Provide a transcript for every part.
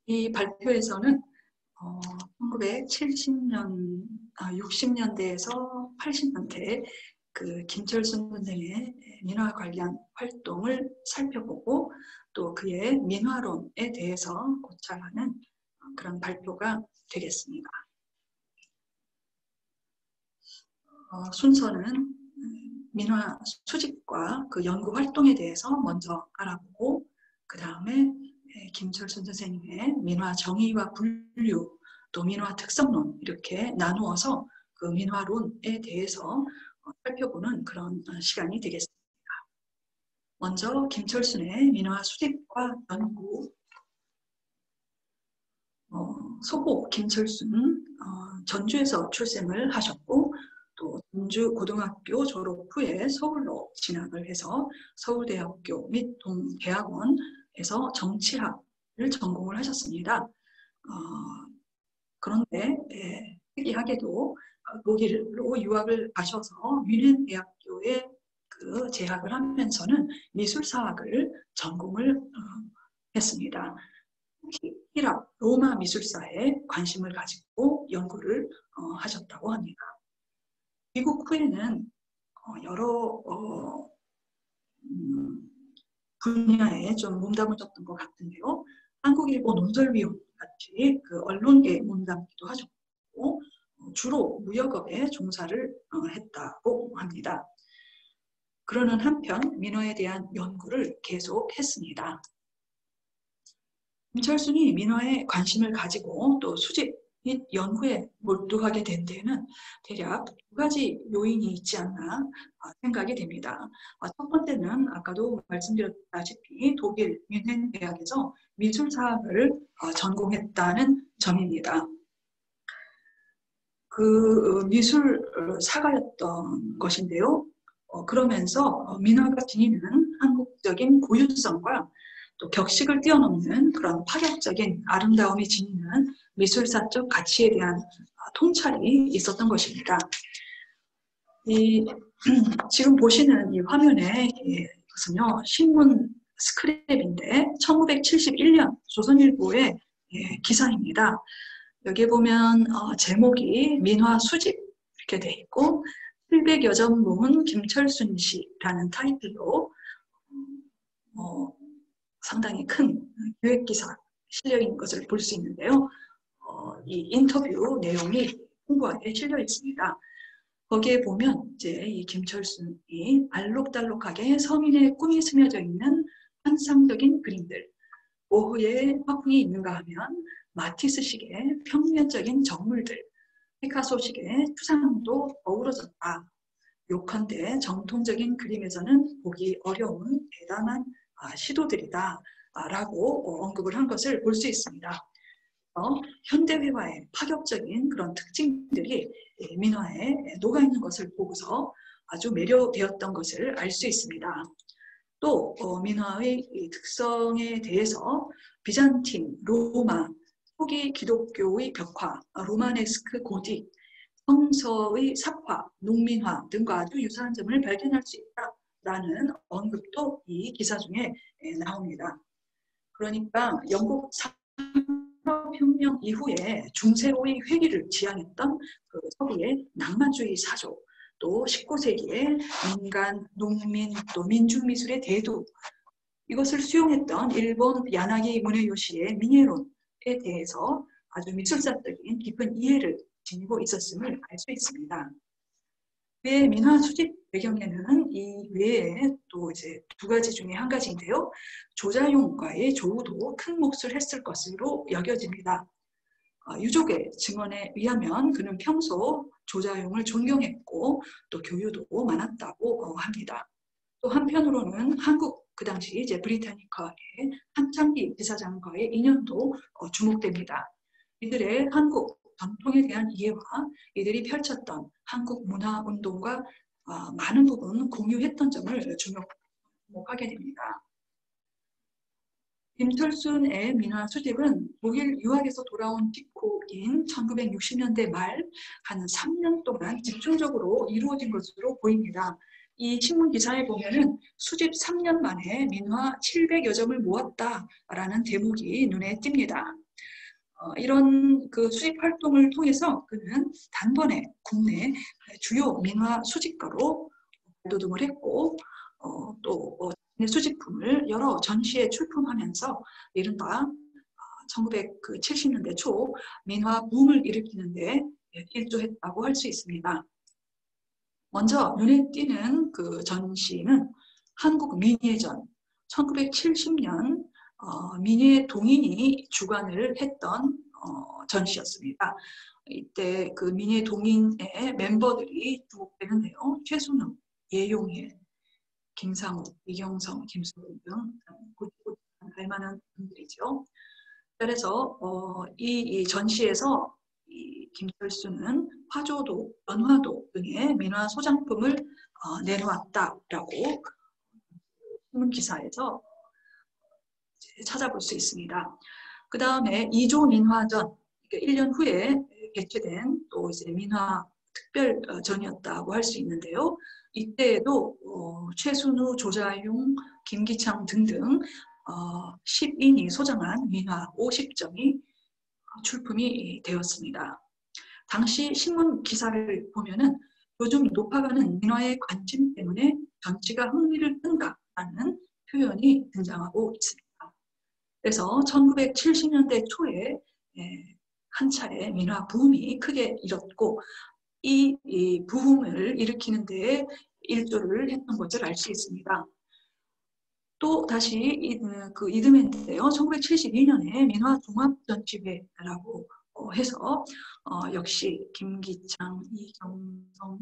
이 발표에서는 1970년, 60년대에서 80년대 그 김철순 선생의 민화 관련 활동을 살펴보고 또 그의 민화론에 대해서 고찰하는 그런 발표가 되겠습니다. 순서는 민화 수집과 그 연구 활동에 대해서 먼저 알아보고 그 다음에 김철순 선생님의 민화 정의와 분류 또 민화 특성론 이렇게 나누어서 그 민화론에 대해서 살펴보는 그런 시간이 되겠습니다. 먼저 김철순의 민화 수집과 연구 소고 김철순 전주에서 출생을 하셨고 또 전주 고등학교 졸업 후에 서울로 진학을 해서 서울대학교 및 동대학원에서 정치학을 전공을 하셨습니다. 그런데 특이하게도 독일로 유학을 가셔서 뮌헨대학교에 그 재학을 하면서는 미술사학을 전공을 했습니다. 히랍, 로마 미술사에 관심을 가지고 연구를 하셨다고 합니다. 귀국 후에는 여러 분야에 좀 몸담으셨던 것 같은데요. 한국일보 논설위원 같이 그 언론계에 몸담기도 하셨고 주로 무역업에 종사를 했다고 합니다. 그러는 한편 민화에 대한 연구를 계속했습니다. 김철순이 민화에 관심을 가지고 또 수집 및 연구에 몰두하게 된 데에는 대략 두 가지 요인이 있지 않나 생각이 됩니다. 첫 번째는 아까도 말씀드렸다시피 독일 뮌헨 대학에서 미술사학을 전공했다는 점입니다. 그 미술사가였던 것인데요. 그러면서 민화가 지니는 한국적인 고유성과 또 격식을 뛰어넘는 그런 파격적인 아름다움이 지니는 미술사적 가치에 대한 통찰이 있었던 것입니다. 지금 보시는 이 화면에 이것은요 신문 스크랩인데 1971년 조선일보의 기사입니다. 여기 보면 제목이 민화 수집 이렇게 돼 있고 700여 점 모은 김철순 씨라는 타이틀로 상당히 큰 기획기사 실려 있는 것을 볼 수 있는데요. 이 인터뷰 내용이 풍부하게 실려 있습니다. 거기에 보면 이제 이 김철순이 알록달록하게 서민의 꿈이 스며져 있는 환상적인 그림들, 오후에 화풍이 있는가 하면 마티스식의 평면적인 정물들, 피카소식의 추상도 어우러졌다. 요컨대 정통적인 그림에서는 보기 어려운 대단한 시도들이다 라고 언급을 한 것을 볼 수 있습니다. 현대회화의 파격적인 그런 특징들이 민화에 녹아있는 것을 보고서 아주 매료되었던 것을 알 수 있습니다. 또 민화의 특성에 대해서 비잔틴, 로마, 초기 기독교의 벽화, 로마네스크 고딕, 성서의 삽화, 농민화 등과 아주 유사한 점을 발견할 수 있다라는 언급도 이 기사 중에 나옵니다. 그러니까 영국 산업혁명 이후에 중세로의 회귀를 지향했던 그 서구의 낭만주의 사조, 또 19세기의 민간, 농민, 또 민중미술의 대두, 이것을 수용했던 일본 야나기 무네요시의 민예론에 대해서 아주 미술사적인 깊은 이해를 지니고 있었음을 알 수 있습니다. 그의 민화 수집 배경에는 이 외에 또 이제 두 가지 중에 한 가지인데요. 조자용과의 조우도 큰 몫을 했을 것으로 여겨집니다. 유족의 증언에 의하면 그는 평소 조자용을 존경했고 또 교유도 많았다고 합니다. 또 한편으로는 한국 그 당시 이제 브리타니카의 한창기 지사장과의 인연도 주목됩니다. 이들의 한국 전통에 대한 이해와 이들이 펼쳤던 한국 문화 운동과 많은 부분 공유했던 점을 주목하게 됩니다. 김철순의 민화 수집은 독일 유학에서 돌아온 직후인 1960년대 말 한 3년 동안 집중적으로 이루어진 것으로 보입니다. 이 신문 기사에 보면은 수집 3년 만에 민화 700여 점을 모았다라는 대목이 눈에 띕니다. 이런 그 수집 활동을 통해서 그는 단번에 국내 주요 민화 수집가로 발돋움을 했고 또 수집품을 여러 전시에 출품하면서 이른바 1970년대 초 민화 붐을 일으키는 데 일조했다고 할 수 있습니다. 먼저 눈에 띄는 그 전시는 한국 민예전 1970년 민예 동인이 주관을 했던 전시였습니다. 이때 그 민예 동인의 멤버들이 주목되는데요. 최순우, 예용일, 김상우, 이경성, 김수근 등 알만한 분들이죠. 그래서 이 전시에서 이 김철수는 화조도, 연화도 등의 민화 소장품을 내놓았다라고 신문 기사에서 찾아볼 수 있습니다. 그 다음에 2조 민화전, 1년 후에 개최된 또 이제 민화 특별전이었다고 할 수 있는데요. 이때에도 최순우, 조자용, 김기창 등등 10인이 소장한 민화 50점이 출품이 되었습니다. 당시 신문 기사를 보면은 요즘 높아가는 민화의 관심 때문에 전시가 흥미를 끈다라는 표현이 등장하고 있습니다. 그래서 1970년대 초에 한 차례 민화 붐이 크게 일었고 이 붐을 일으키는 데에 일조를 했던 것을 알 수 있습니다. 또 다시 이듬해인데요. 1972년에 민화 종합전시회라고 해서 역시 김기창, 이경성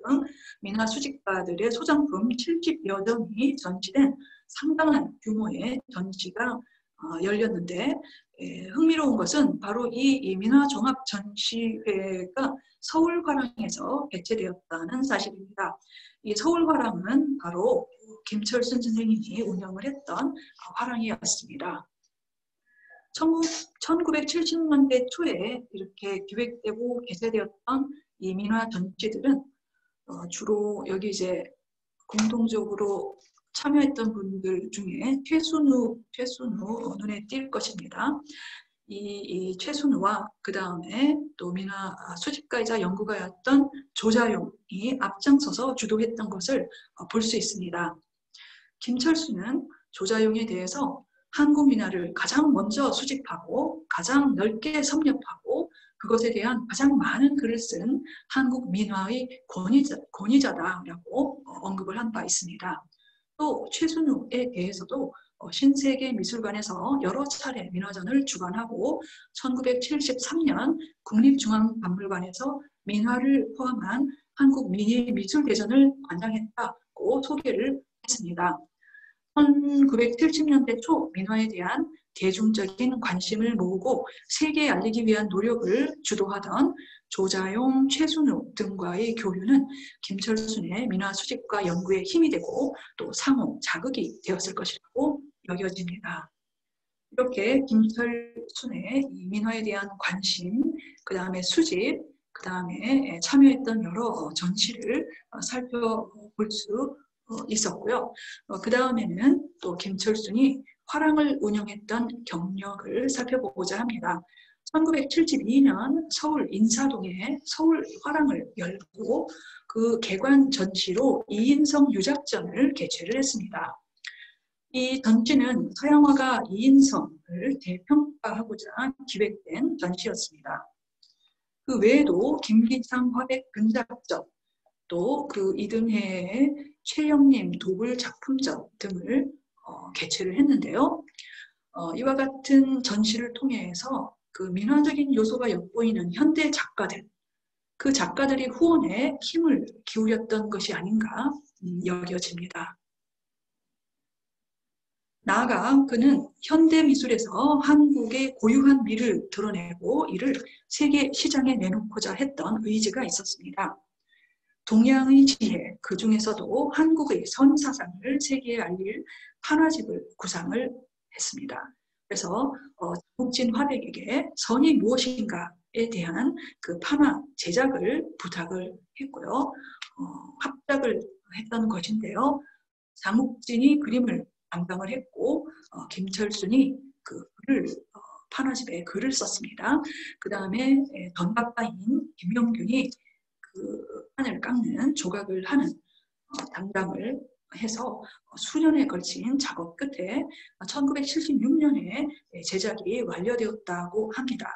등 민화 수집가들의 소장품 70여 점이 전시된 상당한 규모의 전시가 열렸는데 흥미로운 것은 바로 이 민화 종합 전시회가 서울화랑에서 개최되었다는 사실입니다. 이 서울화랑은 바로 김철순 선생님이 운영을 했던 화랑이었습니다. 1970년대 초에 이렇게 기획되고 개최되었던 이 민화 전시들은 주로 여기 이제 공통적으로 참여했던 분들 중에 최순우 눈에 띌 것입니다. 이 최순우와 그 다음에 또 민화 수집가이자 연구가였던 조자용이 앞장서서 주도했던 것을 볼 수 있습니다. 김철수는 조자용에 대해서 한국 민화를 가장 먼저 수집하고 가장 넓게 섭렵하고 그것에 대한 가장 많은 글을 쓴 한국 민화의 권위자다라고 언급을 한 바 있습니다. 또 최순우에 대해서도 신세계 미술관에서 여러 차례 민화전을 주관하고 1973년 국립중앙박물관에서 민화를 포함한 한국 민예미술대전을 관장했다고 소개를 했습니다. 1970년대 초 민화에 대한 대중적인 관심을 모으고 세계에 알리기 위한 노력을 주도하던 조자용, 최순우 등과의 교류는 김철순의 민화 수집과 연구에 힘이 되고 또 상호 자극이 되었을 것이라고 여겨집니다. 이렇게 김철순의 민화에 대한 관심, 그 다음에 수집, 그 다음에 참여했던 여러 전시를 살펴볼 수 있었고요. 그 다음에는 또 김철순이 화랑을 운영했던 경력을 살펴보고자 합니다. 1972년 서울 인사동에 서울 화랑을 열고 그 개관 전시로 이인성 유작전을 개최를 했습니다. 이 전시는 서양화가 이인성을 대평가하고자 기획된 전시였습니다. 그 외에도 김기창 화백 근작전, 또 그 이듬해에 최영림 도굴 작품전 등을 개최를 했는데요. 이와 같은 전시를 통해서 그 민화적인 요소가 엿보이는 현대 작가들, 그 작가들이 후원에 힘을 기울였던 것이 아닌가 여겨집니다. 나아가 그는 현대 미술에서 한국의 고유한 미를 드러내고 이를 세계 시장에 내놓고자 했던 의지가 있었습니다. 동양의 지혜, 그 중에서도 한국의 선사상을 세계에 알릴 판화집을 구상을 했습니다. 그래서 장욱진 화백에게 선이 무엇인가에 대한 그 판화 제작을 부탁을 했고요. 합작을 했던 것인데요. 장욱진이 그림을 담당을 했고 김철순이 그 글을 판화집에 글을 썼습니다. 그 다음에 던박가인 김용균이 그 판을 깎는 조각을 하는 담당을 해서 수년에 걸친 작업 끝에 1976년에 제작이 완료되었다고 합니다.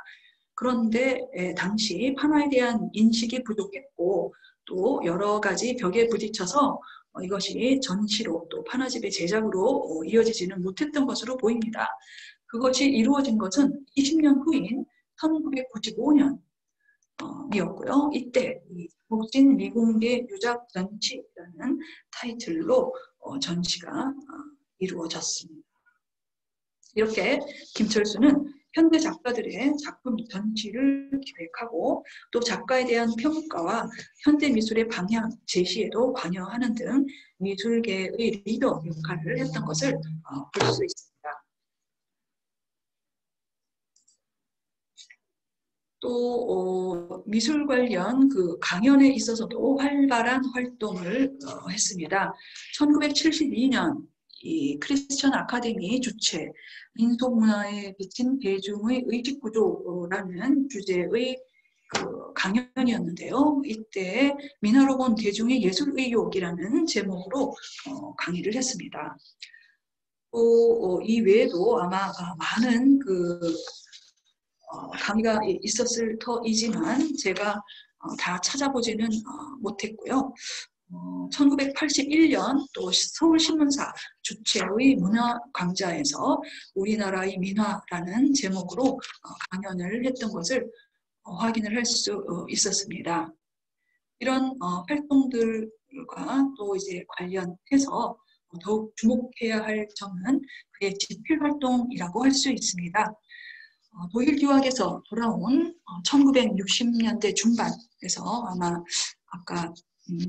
그런데 당시 판화에 대한 인식이 부족했고 또 여러 가지 벽에 부딪혀서 이것이 전시로 또 판화집의 제작으로 이어지지는 못했던 것으로 보입니다. 그것이 이루어진 것은 20년 후인 1995년 이었고요. 이때 목진 미공개 유작 전시라는 타이틀로 전시가 이루어졌습니다. 이렇게 김철수는 현대 작가들의 작품 전시를 기획하고 또 작가에 대한 평가와 현대 미술의 방향 제시에도 관여하는 등 미술계의 리더 역할을 했던 것을 볼 수 있습니다. 또 미술 관련 그 강연에 있어서도 활발한 활동을 했습니다. 1972년 이 크리스천 아카데미 주최 민속문화에 비친 대중의 의식구조라는 주제의 그 강연이었는데요. 이때 민화로 본 대중의 예술의욕이라는 제목으로 강의를 했습니다. 또 이 외에도 아마 많은 그 강의가 있었을 터이지만 제가 다 찾아보지는 못했고요. 1981년 또 서울신문사 주최의 문화강좌에서 우리나라의 민화라는 제목으로 강연을 했던 것을 확인을 할 수 있었습니다. 이런 활동들과 또 이제 관련해서 더욱 주목해야 할 점은 그의 집필활동이라고 할 수 있습니다. 독일 유학에서 돌아온 1960년대 중반에서 아마 아까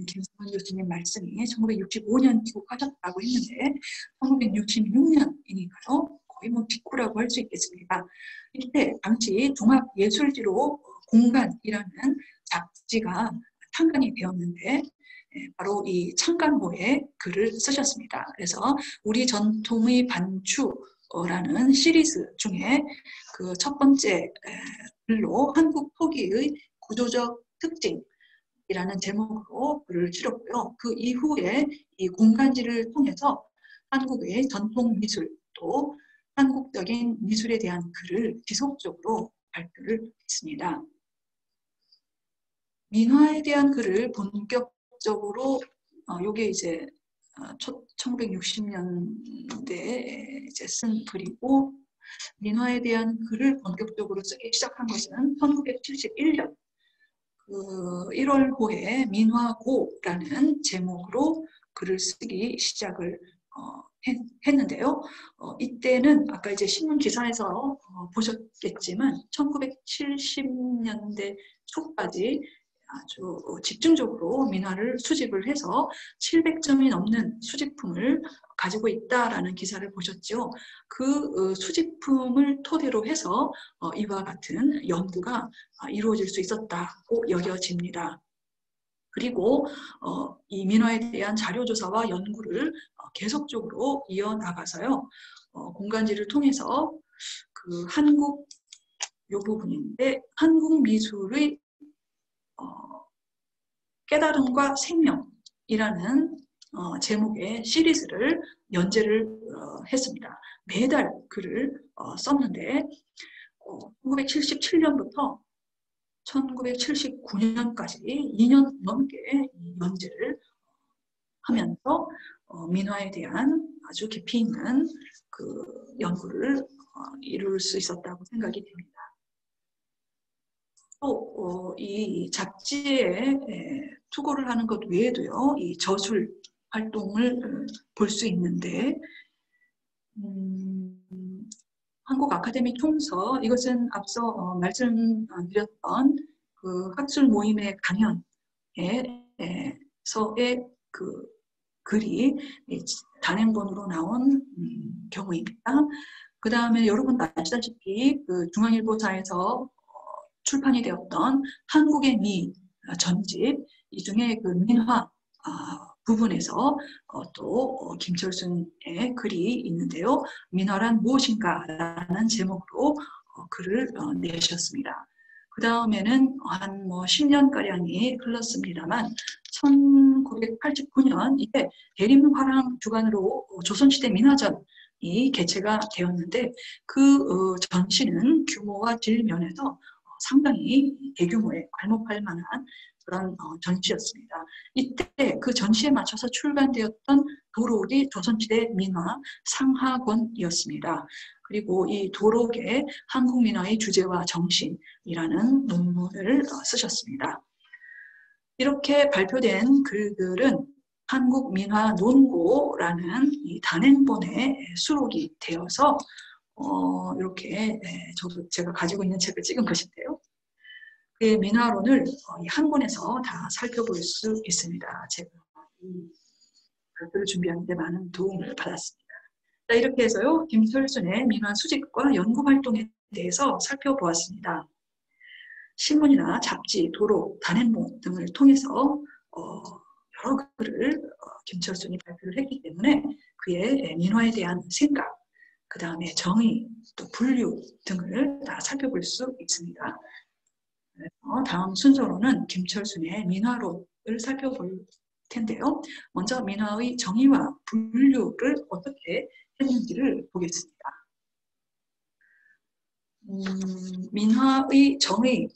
김성환 교수님 말씀이 1965년 귀국하셨다고 했는데 1966년이니까요. 거의 뭐 직후라고 할 수 있겠습니다. 이때 당시 종합예술지로 공간이라는 잡지가 창간이 되었는데 바로 이 창간호에 글을 쓰셨습니다. 그래서 우리 전통의 반추라는 시리즈 중에 그 첫 번째 글로 한국 토기의 구조적 특징이라는 제목으로 글을 실었고요. 그 이후에 이 공간지를 통해서 한국의 전통 미술 또 한국적인 미술에 대한 글을 지속적으로 발표를 했습니다. 민화에 대한 글을 본격적으로 요게 이제 1960년대에 이제 쓴 글이고 민화에 대한 글을 본격적으로 쓰기 시작한 것은 1971년 그 1월호에 민화고라는 제목으로 글을 쓰기 시작을 했는데요. 이때는 아까 이제 신문 기사에서 보셨겠지만 1970년대 초까지 아주 집중적으로 민화를 수집을 해서 700점이 넘는 수집품을 가지고 있다라는 기사를 보셨죠. 그 수집품을 토대로 해서 이와 같은 연구가 이루어질 수 있었다고 여겨집니다. 그리고 이 민화에 대한 자료조사와 연구를 계속적으로 이어나가서요. 공간지를 통해서 그 한국 요 부분인데 한국 미술의 깨달음과 생명이라는 제목의 시리즈를 연재를 했습니다. 매달 글을 썼는데 1977년부터 1979년까지 2년 넘게 연재를 하면서 민화에 대한 아주 깊이 있는 그 연구를 이룰 수 있었다고 생각이 됩니다. 또 이 잡지에 투고를 하는 것 외에도요, 이 저술 활동을 볼 수 있는데 한국 아카데미 총서 이것은 앞서 말씀드렸던 그 학술 모임의 강연에서의 그 글이 단행본으로 나온 경우입니다. 그 다음에 여러분 아시다시피 그 중앙일보사에서 출판이 되었던 한국의 미 전집 이 중에 그 민화 부분에서 또 김철순의 글이 있는데요. 민화란 무엇인가 라는 제목으로 글을 내셨습니다. 그 다음에는 한 10년가량이 흘렀습니다만 1989년 이때 대림화랑 주관으로 조선시대 민화전이 개최가 되었는데 그 전시는 규모와 질 면에서 상당히 대규모에 괄목할 만한 그런 전시였습니다. 이때 그 전시에 맞춰서 출간되었던 도록이 조선시대 민화 상하권이었습니다. 그리고 이 도록에 한국민화의 주제와 정신이라는 논문을 쓰셨습니다. 이렇게 발표된 글들은 한국민화논고라는 이 단행본에 수록이 되어서 이렇게 저도 제가 가지고 있는 책을 찍은 것인데요. 그 민화론을 한 권에서 다 살펴볼 수 있습니다. 제가 이 발표를 준비하는 데 많은 도움을 받았습니다. 자, 이렇게 해서요, 김철순의 민화 수집과 연구 활동에 대해서 살펴보았습니다. 신문이나 잡지, 도록, 단행본 등을 통해서 여러 글을 김철순이 발표를 했기 때문에 그의 민화에 대한 생각, 그 다음에 정의, 또 분류 등을 다 살펴볼 수 있습니다. 다음 순서로는 김철순의 민화론을 살펴볼 텐데요. 먼저 민화의 정의와 분류를 어떻게 했는지를 보겠습니다. 민화의 정의를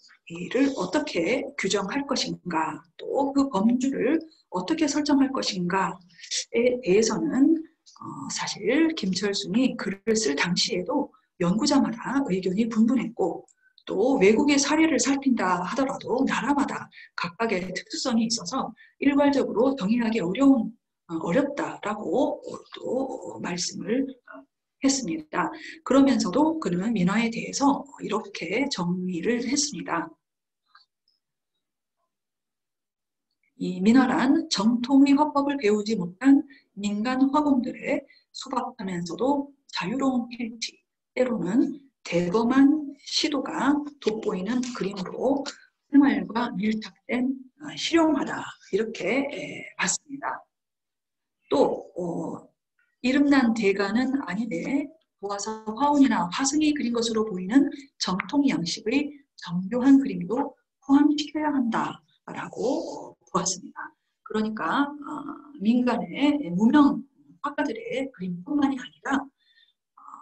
어떻게 규정할 것인가, 또 그 범주를 어떻게 설정할 것인가에 대해서는 사실 김철순이 글을 쓸 당시에도 연구자마다 의견이 분분했고, 또 외국의 사례를 살핀다 하더라도 나라마다 각각의 특수성이 있어서 일괄적으로 정의하기 어렵다라고 또 말씀을 했습니다. 그러면서도 그는 민화에 대해서 이렇게 정의를 했습니다. 이 민화란 정통의 화법을 배우지 못한 민간 화공들의 소박하면서도 자유로운 필지, 때로는 대범한 시도가 돋보이는 그림으로 생활과 밀착된 실용화다, 이렇게 봤습니다. 또 이름난 대가는 아니되 도화서 화원이나 화승이 그린 것으로 보이는 정통 양식의 정교한 그림도 포함시켜야 한다라고 보았습니다. 그러니까 민간의 무명 화가들의 그림뿐만이 아니라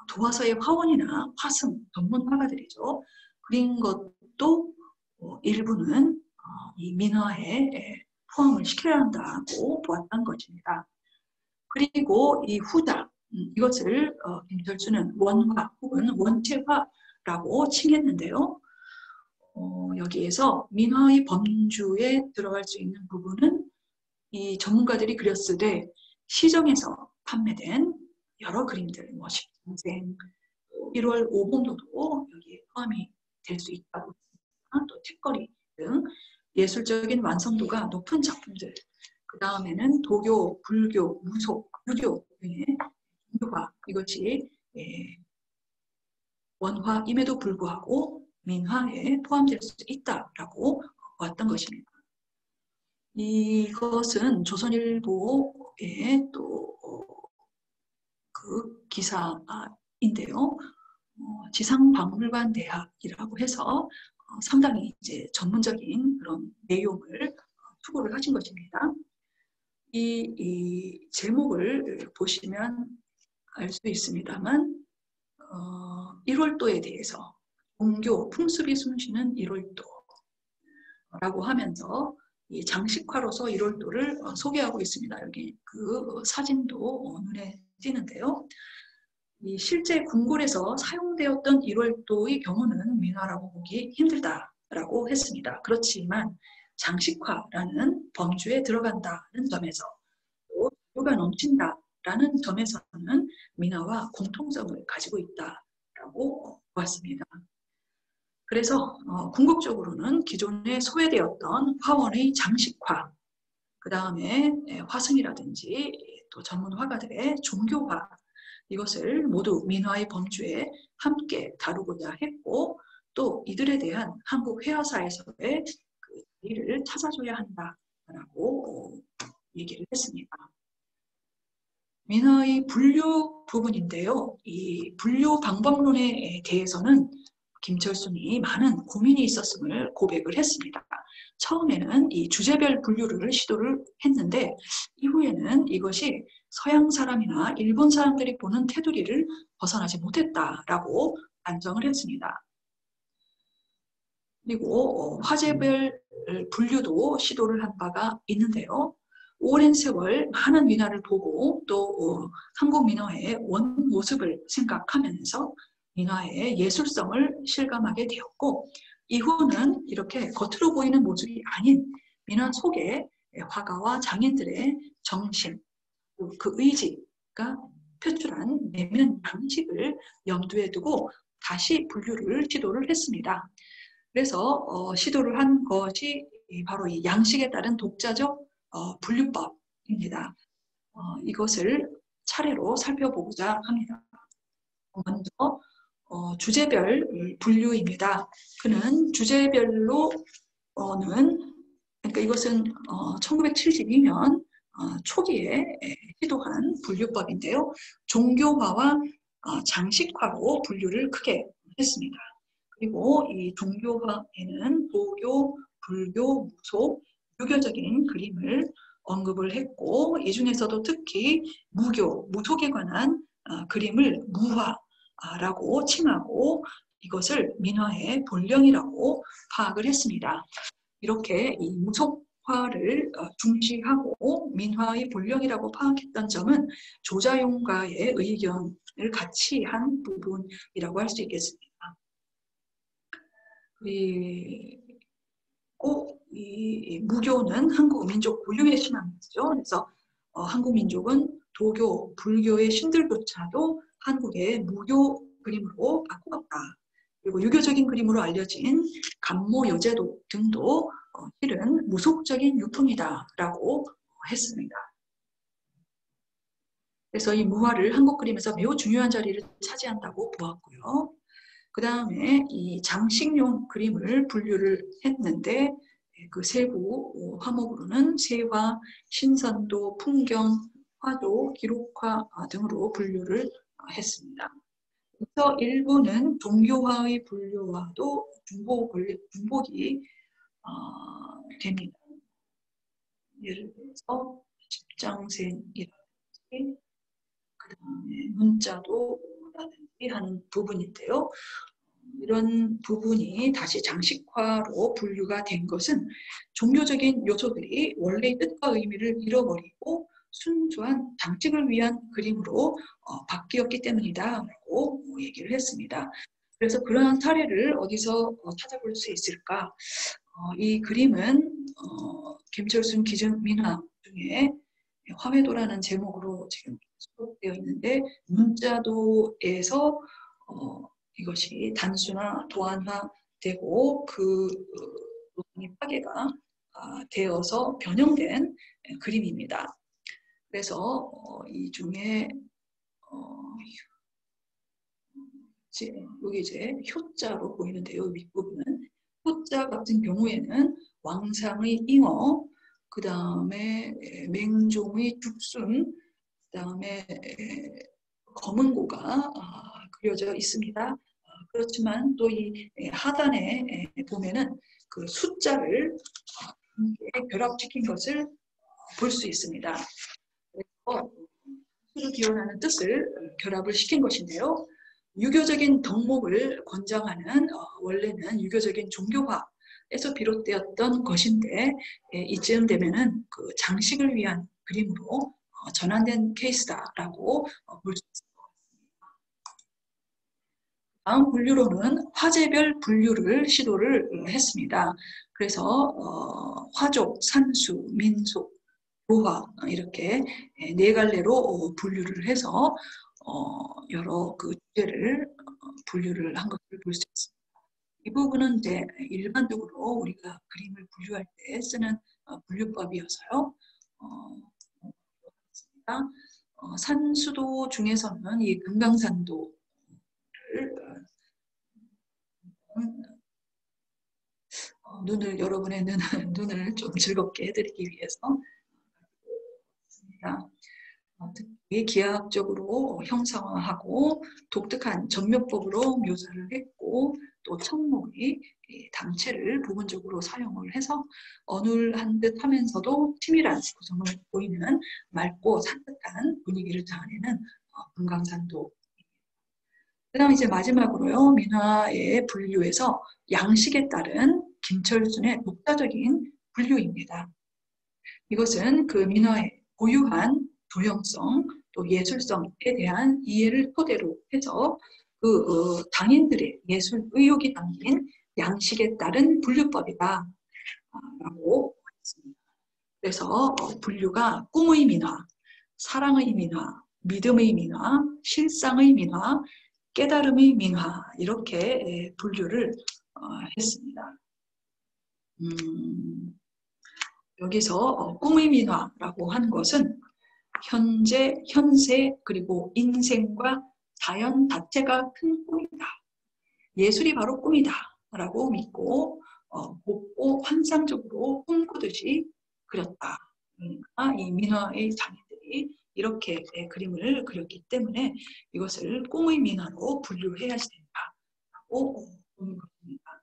도화서의 화원이나 화승, 전문 화가들이죠. 그린 것도 일부는 이 민화에 포함을 시켜야 한다고 보았던 것입니다. 그리고 이 후자, 이것을 김철순은 원화 혹은 원체화라고 칭했는데요. 여기에서 민화의 범주에 들어갈 수 있는 부분은 이 전문가들이 그렸을 시정에서 판매된 여러 그림들, 십상생, 1월 오봉도도 여기에 포함이 될 수 있다고 했습니다. 또 책거리 등 예술적인 완성도가 높은 작품들, 그 다음에는 도교, 불교, 무속, 유교 등의 종교화, 이것이 원화임에도 불구하고 민화에 포함될 수 있다라고 보았던 것입니다. 이것은 조선일보의 또 그 기사인데요. 지상박물관대학이라고 해서 상당히 이제 전문적인 그런 내용을 투고를 하신 것입니다. 이 제목을 보시면 알 수 있습니다만 1월도에 대해서 종교 풍습이 숨쉬는 1월도라고 하면서 이 장식화로서 1월도를 소개하고 있습니다. 여기 그 사진도 눈에 띄는데요. 이 실제 궁궐에서 사용되었던 1월도의 경우는 민화라고 보기 힘들다라고 했습니다. 그렇지만 장식화라는 범주에 들어간다는 점에서 또 자유가 넘친다라는 점에서는 민화와 공통점을 가지고 있다라고 보았습니다. 그래서 궁극적으로는 기존에 소외되었던 화원의 장식화, 그 다음에 화승이라든지 또 전문 화가들의 종교화, 이것을 모두 민화의 범주에 함께 다루고자 했고, 또 이들에 대한 한국 회화사에서의 그 자리를 찾아줘야 한다라고 얘기를 했습니다. 민화의 분류 부분인데요. 이 분류 방법론에 대해서는 김철순이 많은 고민이 있었음을 고백을 했습니다. 처음에는 이 주제별 분류를 시도를 했는데 이후에는 이것이 서양 사람이나 일본 사람들이 보는 테두리를 벗어나지 못했다라고 반성을 했습니다. 그리고 화제별 분류도 시도를 한 바가 있는데요. 오랜 세월 많은 민화를 보고 또 한국 민화의 원 모습을 생각하면서 민화의 예술성을 실감하게 되었고 이후는 이렇게 겉으로 보이는 모습이 아닌 민화 속에 화가와 장인들의 정신, 그 의지가 표출한 내면 방식을 염두에 두고 다시 분류를 시도를 했습니다. 그래서 시도를 한 것이 바로 이 양식에 따른 독자적 분류법입니다. 이것을 차례로 살펴보고자 합니다. 먼저 주제별 분류입니다. 그는 주제별로는 그러니까 이것은 1972년 초기에 시도한 분류법인데요. 종교화와 장식화로 분류를 크게 했습니다. 그리고 이 종교화에는 도교, 불교, 무속, 유교적인 그림을 언급을 했고 이 중에서도 특히 무교, 무속에 관한 그림을 무화라고 칭하고 이것을 민화의 본령이라고 파악을 했습니다. 이렇게 이 무속화를 중시하고 민화의 본령이라고 파악했던 점은 조자용가의 의견을 같이 한 부분이라고 할 수 있겠습니다. 그리고 이 무교는 한국 민족 고유의 신앙이죠. 그래서 한국 민족은 도교, 불교의 신들조차도 한국의 무교 그림으로 바꾸었다. 그리고 유교적인 그림으로 알려진 간모 여제도 등도 실은 무속적인 유품이다라고 했습니다. 그래서 이 무화를 한국 그림에서 매우 중요한 자리를 차지한다고 보았고요. 그 다음에 이 장식용 그림을 분류를 했는데 그 세부 화목으로는 세화, 신선도, 풍경, 화도, 기록화 등으로 분류를 했습니다. 그래서 일부는 종교화의 분류와도 중복이 됩니다. 예를 들어서 십장생이라든지 그 다음에 문자도라든지 하는 부분인데요. 이런 부분이 다시 장식화로 분류가 된 것은 종교적인 요소들이 원래의 뜻과 의미를 잃어버리고 순수한 장식을 위한 그림으로 바뀌었기 때문이다라고 얘기를 했습니다. 그래서 그러한 사례를 어디서 찾아볼 수 있을까? 이 그림은 김철순 기증민화 중에 화훼도라는 제목으로 지금 수록되어 있는데 문자도에서 이것이 단순화, 도안화되고 그 노동이 파괴가 되어서 변형된 그림입니다. 그래서 이 중에 여기 이제 효자로 보이는데요. 윗부분은 효자 같은 경우에는 왕상의 잉어, 그 다음에 맹종의 죽순, 그 다음에 검은 고가 그려져 있습니다. 그렇지만 또 이 하단에 보면은 그 숫자를 결합시킨 것을 볼 수 있습니다. 그래서 수를 기원하는 뜻을 결합을 시킨 것인데요. 유교적인 덕목을 권장하는 원래는 유교적인 종교화에서 비롯되었던 것인데 이쯤 되면은 그 장식을 위한 그림으로 전환된 케이스다라고 볼 수 있습니다. 다음 분류로는 화제별 분류를 시도를 했습니다. 그래서 화족, 산수, 민속, 교화 이렇게 네 갈래로 분류를 해서 여러 그 주제를 분류를 한 것을 볼 수 있습니다. 이 부분은 이제 일반적으로 우리가 그림을 분류할 때 쓰는 분류법이어서요. 산수도 중에서는 이 금강산도를 여러분의 눈을 좀 즐겁게 해드리기 위해서 기하학적으로 형상화하고 독특한 전묘법으로 묘사를 했고 또 청목의 당체를 부분적으로 사용을 해서 어눌한 듯 하면서도 치밀한 구성을 보이는 맑고 산뜻한 분위기를 자아내는 금강산도. 그 다음에 이제 마지막으로요, 민화의 분류에서 양식에 따른 김철순의 독자적인 분류입니다. 이것은 그 민화의 고유한 도형성 또 예술성에 대한 이해를 토대로 해서 그 당인들의 예술 의욕이 담긴 양식에 따른 분류법이다 라고 했습니다. 그래서 분류가 꿈의 민화, 사랑의 민화, 믿음의 민화, 실상의 민화, 깨달음의 민화 이렇게 분류를 했습니다. 여기서 꿈의 민화라고 한 것은 현재, 현세, 그리고 인생과 자연 자체가 큰 꿈이다. 예술이 바로 꿈이다 라고 믿고 곱고 환상적으로 꿈꾸듯이 그렸다. 그러니까 이 민화의 장인들이 이렇게 그림을 그렸기 때문에 이것을 꿈의 민화로 분류해야 된다고 보는 것입니다.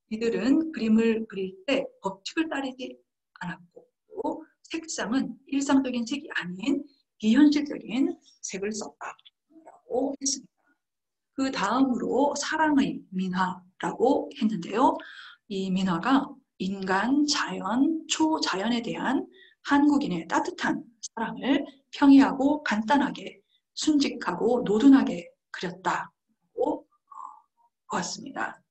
이들은 그림을 그릴 때 법칙을 따르지 않았고 또 색상은 일상적인 색이 아닌 비현실적인 색을 썼다라고 했습니다. 그 다음으로 사랑의 민화라고 했는데요. 이 민화가 인간, 자연, 초자연에 대한 한국인의 따뜻한 사랑을 평이하고 간단하게 순직하고 노둔하게 그렸다고 보았습니다.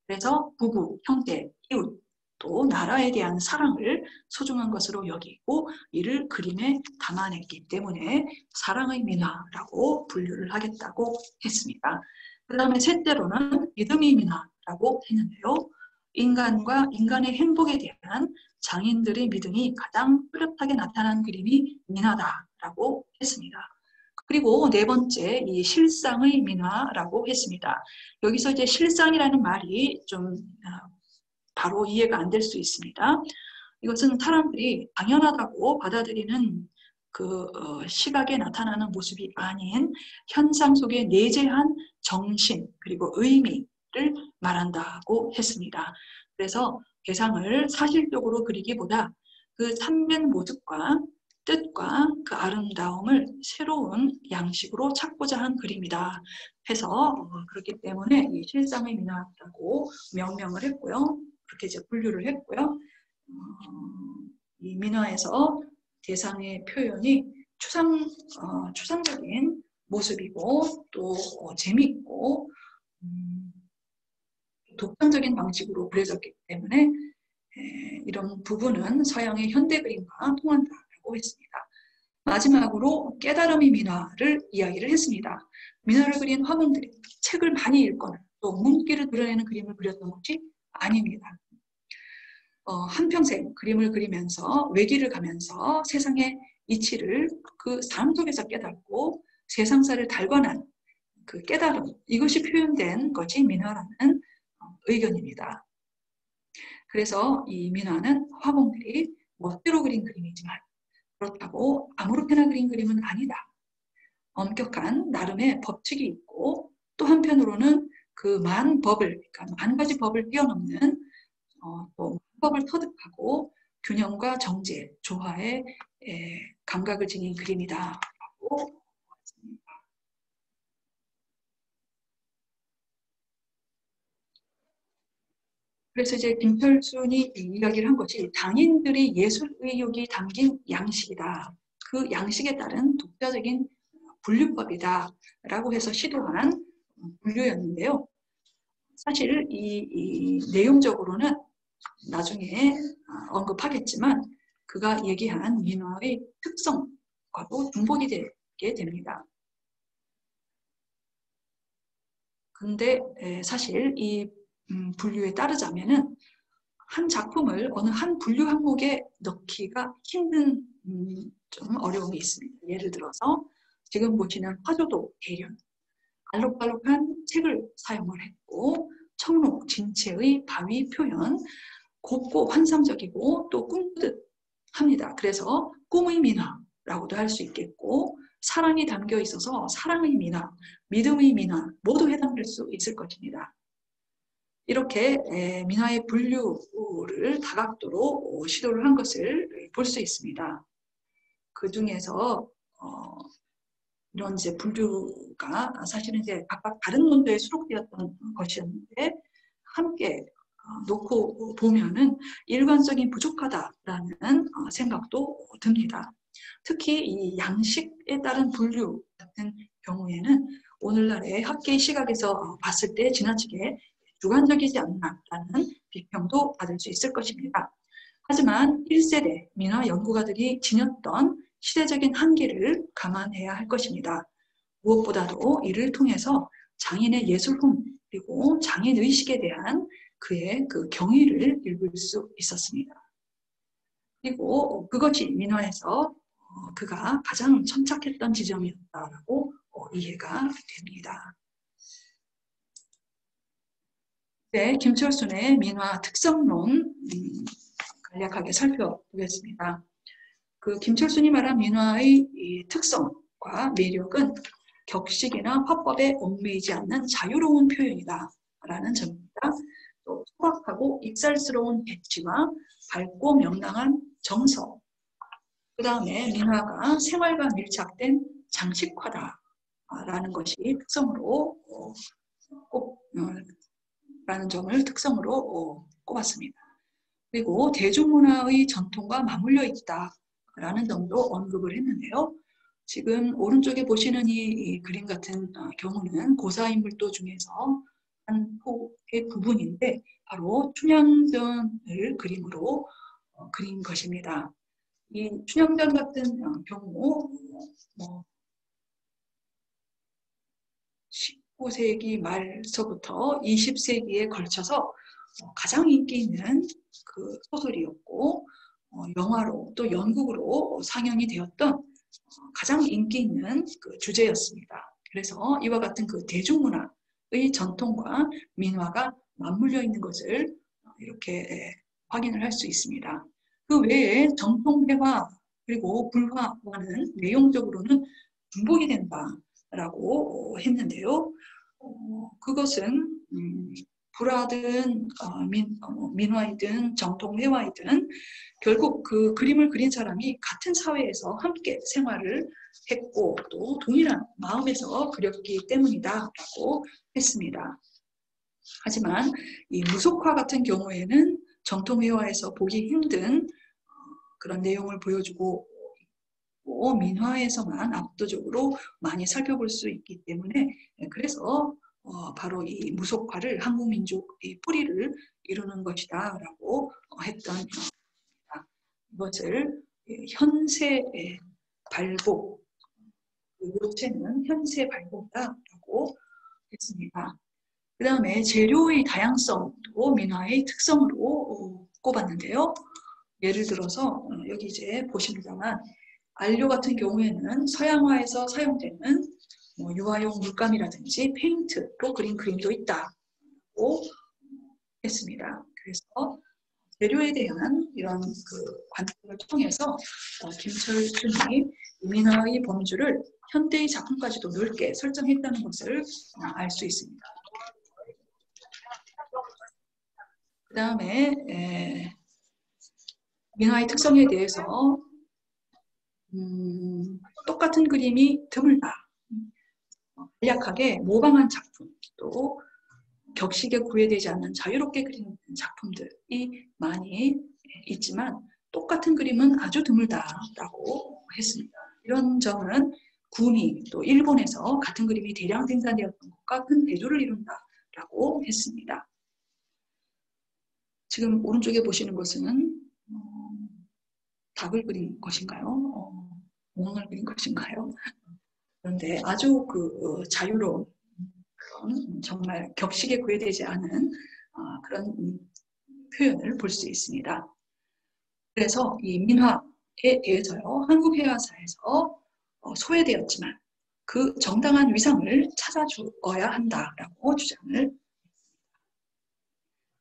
그래서 부부, 형제, 이웃, 또 나라에 대한 사랑을 소중한 것으로 여기고 이를 그림에 담아냈기 때문에 사랑의 민화라고 분류를 하겠다고 했습니다. 그 다음에 셋째로는 믿음의 민화라고 했는데요. 인간과 인간의 행복에 대한 장인들의 믿음이 가장 뚜렷하게 나타난 그림이 민화다라고 했습니다. 그리고 네 번째, 이 실상의 민화라고 했습니다. 여기서 이제 실상이라는 말이 좀 바로 이해가 안 될 수 있습니다. 이것은 사람들이 당연하다고 받아들이는 그 시각에 나타나는 모습이 아닌 현상 속에 내재한 정신 그리고 의미를 말한다고 했습니다. 그래서 대상을 사실적으로 그리기보다 그 참된 모습과 뜻과 그 아름다움을 새로운 양식으로 찾고자 한 그림이다 해서 그렇기 때문에 이 실상의 민화라고 명명을 했고요. 그렇게 이제 분류를 했고요. 이 민화에서 대상의 표현이 추상적인 모습이고 또 재미있고 독창적인 방식으로 그려졌기 때문에 이런 부분은 서양의 현대 그림과 통한다고 했습니다. 마지막으로 깨달음의 민화를 이야기를 했습니다. 민화를 그린 화공들이 책을 많이 읽거나 또 문기를 드러내는 그림을 그렸던 것이 아닙니다. 한평생 그림을 그리면서 외길을 가면서 세상의 이치를 그 삶 속에서 깨닫고 세상사를 달관한 그 깨달음, 이것이 표현된 것이 민화라는 의견입니다. 그래서 이 민화는 화공들이 멋대로 그린 그림이지만 그렇다고 아무렇게나 그린 그림은 아니다. 엄격한 나름의 법칙이 있고 또 한편으로는 그 만법을, 그러니까 만 가지 법을 뛰어넘는 또 법을 터득하고 균형과 정제, 조화의 감각을 지닌 그림이다라고 보았습니다. 그래서 이제 김철순이 이야기를 한 것이 당인들의 예술 의욕이 담긴 양식이다. 그 양식에 따른 독자적인 분류법이다라고 해서 시도한 분류였는데요. 사실 이 내용적으로는 나중에 언급하겠지만 그가 얘기한 민화의 특성과도 중복이 되게 됩니다. 근데 사실 이 분류에 따르자면은 한 작품을 어느 한 분류 항목에 넣기가 힘든 좀 어려움이 있습니다. 예를 들어서 지금 보시는 화조도 대련, 알록달록한 책을 사용을 했고 청록, 진체의 바위 표현, 곱고 환상적이고 또 꿈꾸듯 합니다. 그래서 꿈의 민화라고도 할 수 있겠고 사랑이 담겨 있어서 사랑의 민화, 믿음의 민화 모두 해당될 수 있을 것입니다. 이렇게 민화의 분류를 다각도로 시도를 한 것을 볼 수 있습니다. 그 중에서 이런 이제 분류가 사실은 이제 각각 다른 논조에 수록되었던 것이었는데 함께 놓고 보면은 일관성이 부족하다라는 생각도 듭니다. 특히 이 양식에 따른 분류 같은 경우에는 오늘날의 학계의 시각에서 봤을 때 지나치게 주관적이지 않나라는 비평도 받을 수 있을 것입니다. 하지만 1세대 민화 연구가들이 지녔던 시대적인 한계를 감안해야 할 것입니다. 무엇보다도 이를 통해서 장인의 예술품 그리고 장인의식에 대한 그의 그 경의를 읽을 수 있었습니다. 그리고 그것이 민화에서 그가 가장 천착했던 지점이었다고 이해가 됩니다. 네, 김철순의 민화 특성론 간략하게 살펴보겠습니다. 그 김철순이 말한 민화의 이 특성과 매력은 격식이나 화법에 얽매이지 않는 자유로운 표현이다 라는 점입니다. 또 소박하고 익살스러운 배치와 밝고 명랑한 정서, 그 다음에 민화가 생활과 밀착된 장식화다라는 것이 특성으로 라는 점을 특성으로 꼽았습니다. 그리고 대중문화의 전통과 맞물려 있다라는 점도 언급을 했는데요. 지금 오른쪽에 보시는 이 그림 같은 경우는 고사인물도 중에서 한 폭의 부분인데 바로 춘향전을 그림으로 그린 것입니다. 이 춘향전 같은 경우 19세기 말서부터 20세기에 걸쳐서 가장 인기 있는 그 소설이었고 영화로 또 연극으로 상영이 되었던 가장 인기 있는 그 주제였습니다. 그래서 이와 같은 그 대중문화의 전통과 민화가 맞물려 있는 것을 이렇게 확인을 할 수 있습니다. 그 외에 정통회화 그리고 불화와는 내용적으로는 중복이 된다라고 했는데요. 그것은 불화든 민화이든 정통회화이든 결국 그 그림을 그린 사람이 같은 사회에서 함께 생활을 했고 또 동일한 마음에서 그렸기 때문이다라고 했습니다. 하지만 이 무속화 같은 경우에는 정통회화에서 보기 힘든 그런 내용을 보여주고 민화에서만 압도적으로 많이 살펴볼 수 있기 때문에 그래서 바로 이 무속화를 한국 민족의 뿌리를 이루는 것이다 라고 했던 이것을 현세의 발복, 요체는 현세 발복이다라고 했습니다. 그 다음에 재료의 다양성도 민화의 특성으로 꼽았는데요. 예를 들어서 여기 이제 보십니다만 안료 같은 경우에는 서양화에서 사용되는 유화용 물감이라든지 페인트로 그린 그림도 있다고 했습니다. 그래서 재료에 대한 이런 그 관점을 통해서 김철순이 민화의 범주를 현대의 작품까지도 넓게 설정했다는 것을 알 수 있습니다. 그 다음에 민화의 특성에 대해서 똑같은 그림이 드물다. 간략하게 모방한 작품, 또 격식에 구애되지 않는 자유롭게 그린 작품들이 많이 있지만 똑같은 그림은 아주 드물다라고 했습니다. 이런 점은 구미, 또 일본에서 같은 그림이 대량 생산되었던 것과 큰 대조를 이룬다라고 했습니다. 지금 오른쪽에 보시는 것은 닭을 그린 것인가요? 몽을 그린 것인가요? 그런데 아주 그 자유로운 그런 정말 격식에 구애되지 않은 그런 표현을 볼 수 있습니다. 그래서 이 민화에 대해서요, 한국 회화사에서 소외되었지만 그 정당한 위상을 찾아주어야 한다라고 주장을 했습니다.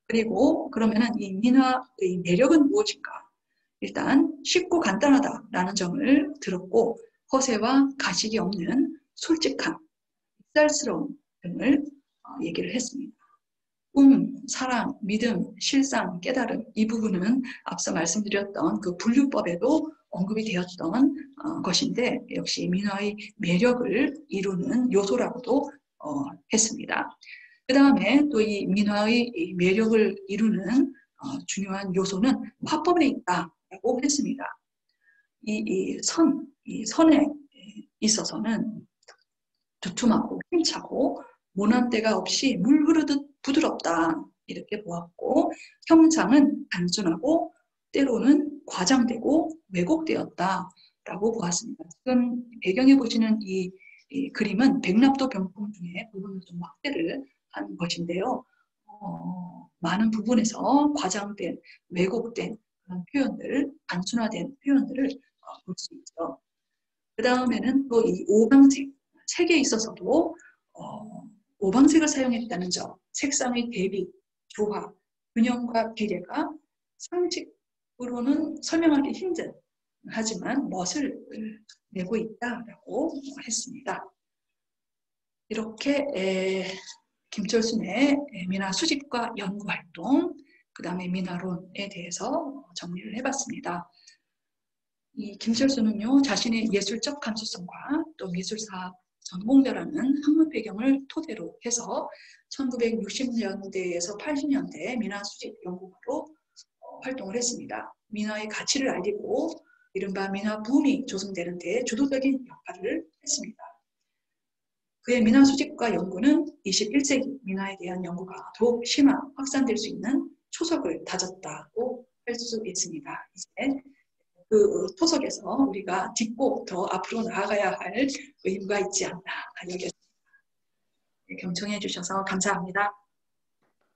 그리고 그러면은 이 민화의 매력은 무엇인가? 일단 쉽고 간단하다라는 점을 들었고 허세와 가식이 없는 솔직함, 쌀스러움 등을 얘기를 했습니다. 사랑, 믿음, 실상, 깨달음 이 부분은 앞서 말씀드렸던 그 분류법에도 언급이 되었던 것인데 역시 민화의 매력을 이루는 요소라고도 했습니다. 그 다음에 또 이 민화의 매력을 이루는 중요한 요소는 화법에 있다라고 했습니다. 이 선에 있어서는 두툼하고 힘차고 모난데가 없이 물 흐르듯 부드럽다 이렇게 보았고 형상은 단순하고 때로는 과장되고 왜곡되었다라고 보았습니다. 지금 배경에 보시는 이 그림은 백납도 병풍 중에 부분을 좀 확대를 한 것인데요. 많은 부분에서 과장된, 왜곡된 그런 표현들, 단순화된 표현들을 볼 수 있죠. 그 다음에는 또 이 오방색, 색에 있어서도 오방색을 사용했다는 점, 색상의 대비, 조화, 균형과 비례가 상식으로는 설명하기 힘든 하지만 멋을 내고 있다라고 했습니다. 이렇게 김철순의 민화 수집과 연구활동, 그 다음에 민화론에 대해서 정리를 해봤습니다. 이 김철순은요, 자신의 예술적 감수성과 또 미술사 전공자라는 학문 배경을 토대로 해서 1960년대에서 80년대 민화 수집 연구가로 활동을 했습니다. 민화의 가치를 알리고 이른바 민화 붐이 조성되는 데 주도적인 역할을 했습니다. 그의 민화 수집과 연구는 21세기 민화에 대한 연구가 더욱 심화, 확산될 수 있는 초석을 다졌다고 할 수 있습니다. 이제 그 토석에서 우리가 딛고 더 앞으로 나아가야 할 의무가 있지 않나 여겼습니다. 경청해 주셔서 감사합니다.